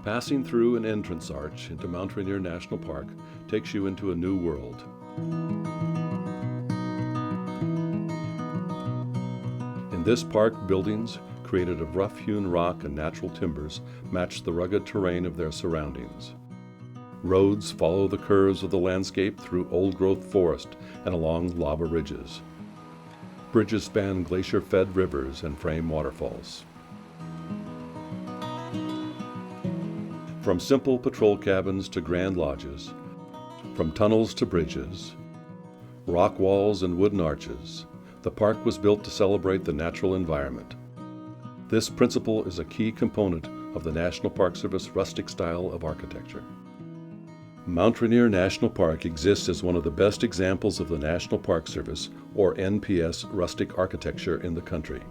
Passing through an entrance arch into Mount Rainier National Park takes you into a new world. In this park, buildings created of rough-hewn rock and natural timbers match the rugged terrain of their surroundings. Roads follow the curves of the landscape through old-growth forest and along lava ridges. Bridges span glacier-fed rivers and frame waterfalls. From simple patrol cabins to grand lodges, from tunnels to bridges, rock walls and wooden arches, the park was built to celebrate the natural environment. This principle is a key component of the National Park Service rustic style of architecture. Mount Rainier National Park exists as one of the best examples of the National Park Service, or NPS, rustic architecture in the country.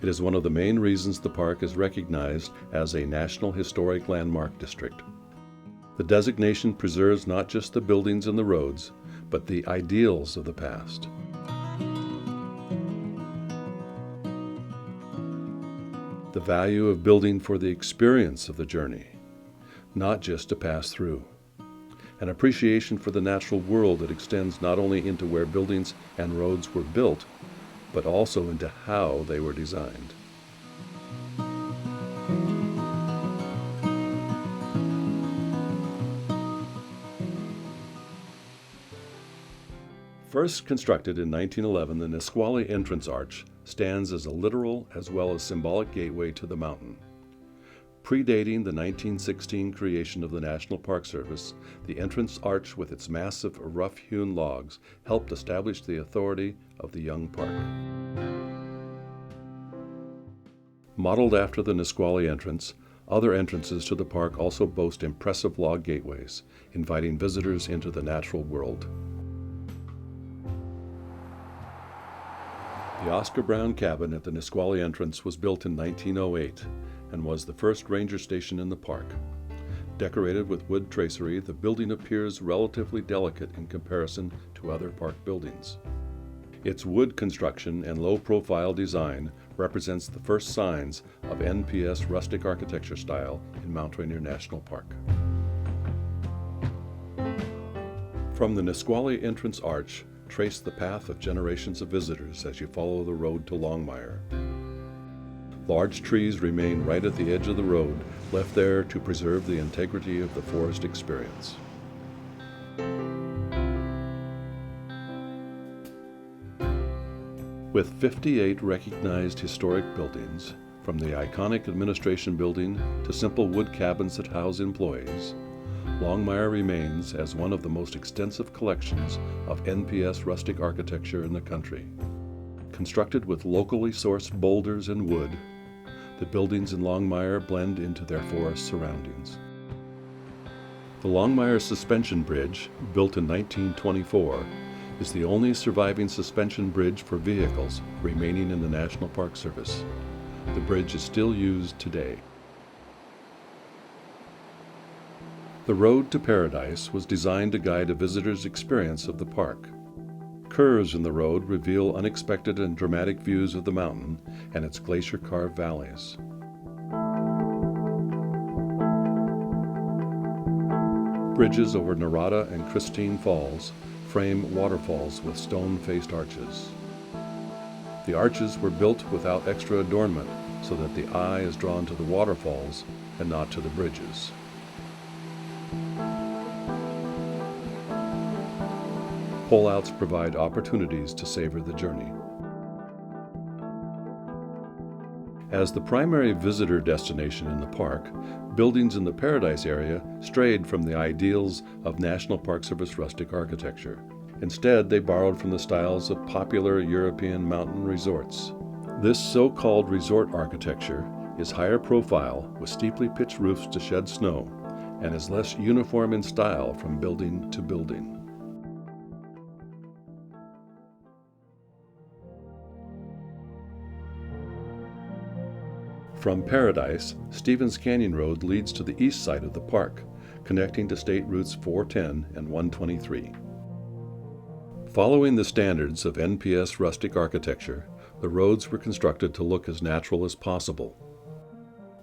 It is one of the main reasons the park is recognized as a National Historic Landmark District. The designation preserves not just the buildings and the roads, but the ideals of the past. The value of building for the experience of the journey, not just to pass through. An appreciation for the natural world that extends not only into where buildings and roads were built, but also into how they were designed. First constructed in 1911, the Nisqually Entrance Arch stands as a literal as well as symbolic gateway to the mountain. Predating the 1916 creation of the National Park Service, the entrance arch with its massive rough-hewn logs helped establish the authority of the young park. Modeled after the Nisqually entrance, other entrances to the park also boast impressive log gateways, inviting visitors into the natural world. The Oscar Brown cabin at the Nisqually entrance was built in 1908 and was the first ranger station in the park. Decorated with wood tracery, the building appears relatively delicate in comparison to other park buildings. Its wood construction and low-profile design represents the first signs of NPS rustic architecture style in Mount Rainier National Park. From the Nisqually entrance arch, trace the path of generations of visitors as you follow the road to Longmire. Large trees remain right at the edge of the road, left there to preserve the integrity of the forest experience. With 58 recognized historic buildings, from the iconic administration building to simple wood cabins that house employees, Longmire remains as one of the most extensive collections of NPS rustic architecture in the country. Constructed with locally sourced boulders and wood, the buildings in Longmire blend into their forest surroundings. The Longmire Suspension Bridge, built in 1924, is the only surviving suspension bridge for vehicles remaining in the National Park Service. The bridge is still used today. The Road to Paradise was designed to guide a visitor's experience of the park. Curves in the road reveal unexpected and dramatic views of the mountain and its glacier-carved valleys. Bridges over Narada and Christine Falls frame waterfalls with stone-faced arches. The arches were built without extra adornment so that the eye is drawn to the waterfalls and not to the bridges. Pullouts provide opportunities to savor the journey. As the primary visitor destination in the park, buildings in the Paradise area strayed from the ideals of National Park Service rustic architecture. Instead, they borrowed from the styles of popular European mountain resorts. This so-called resort architecture is higher profile with steeply pitched roofs to shed snow and is less uniform in style from building to building. From Paradise, Stevens Canyon Road leads to the east side of the park, connecting to State Routes 410 and 123. Following the standards of NPS rustic architecture, the roads were constructed to look as natural as possible.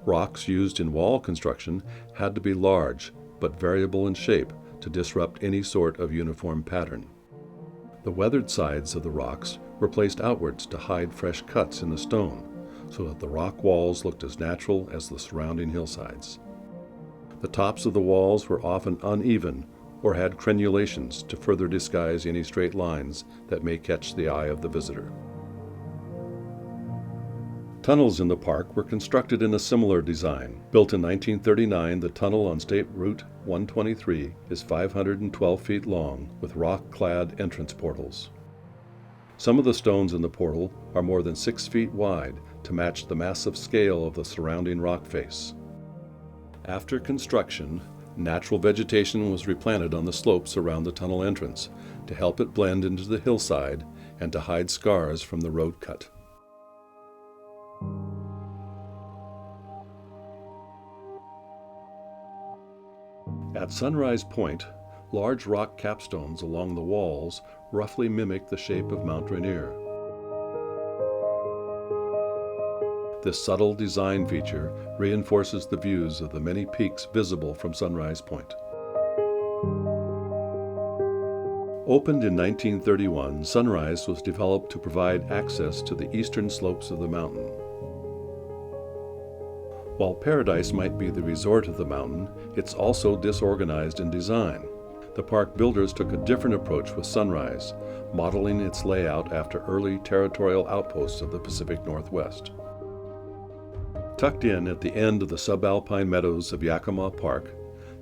Rocks used in wall construction had to be large but variable in shape to disrupt any sort of uniform pattern. The weathered sides of the rocks were placed outwards to hide fresh cuts in the stone, so that the rock walls looked as natural as the surrounding hillsides. The tops of the walls were often uneven or had crenulations to further disguise any straight lines that may catch the eye of the visitor. Tunnels in the park were constructed in a similar design. Built in 1939, the tunnel on State Route 123 is 512 feet long with rock-clad entrance portals. Some of the stones in the portal are more than 6 feet wide to match the massive scale of the surrounding rock face. After construction, natural vegetation was replanted on the slopes around the tunnel entrance to help it blend into the hillside and to hide scars from the road cut. At Sunrise Point, large rock capstones along the walls roughly mimic the shape of Mount Rainier. This subtle design feature reinforces the views of the many peaks visible from Sunrise Point. Opened in 1931, Sunrise was developed to provide access to the eastern slopes of the mountain. While Paradise might be the resort of the mountain, it's also disorganized in design. The park builders took a different approach with Sunrise, modeling its layout after early territorial outposts of the Pacific Northwest. Tucked in at the end of the subalpine meadows of Yakima Park,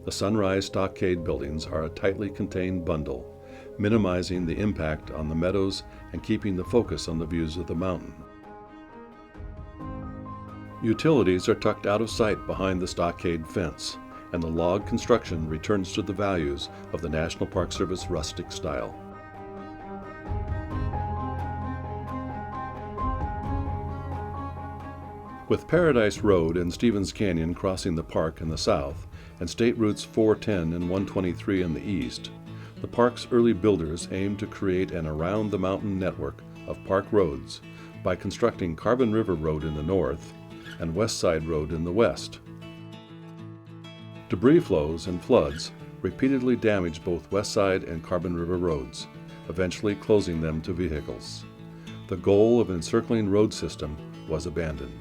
the Sunrise stockade buildings are a tightly contained bundle, minimizing the impact on the meadows and keeping the focus on the views of the mountain. Utilities are tucked out of sight behind the stockade fence, and the log construction returns to the values of the National Park Service rustic style. With Paradise Road and Stevens Canyon crossing the park in the south, and State Routes 410 and 123 in the east, the park's early builders aimed to create an around-the-mountain network of park roads by constructing Carbon River Road in the north and West Side Road in the west. Debris flows and floods repeatedly damaged both West Side and Carbon River roads, eventually closing them to vehicles. The goal of an encircling road system was abandoned.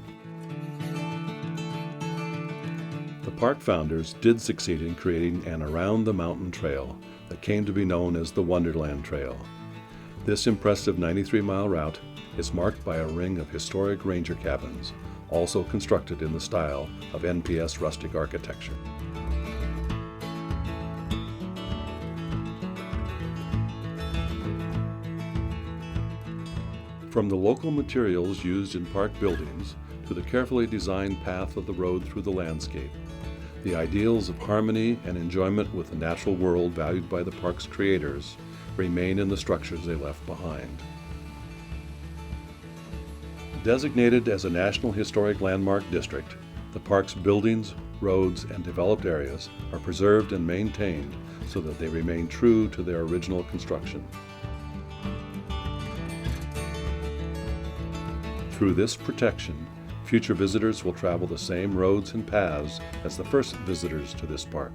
The park founders did succeed in creating an around-the-mountain trail that came to be known as the Wonderland Trail. This impressive 93-mile route is marked by a ring of historic ranger cabins, also constructed in the style of NPS rustic architecture. From the local materials used in park buildings to the carefully designed path of the road through the landscape, the ideals of harmony and enjoyment with the natural world valued by the park's creators remain in the structures they left behind. Designated as a National Historic Landmark District, the park's buildings, roads, and developed areas are preserved and maintained so that they remain true to their original construction. Through this protection, future visitors will travel the same roads and paths as the first visitors to this park,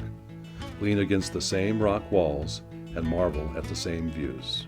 lean against the same rock walls, and marvel at the same views.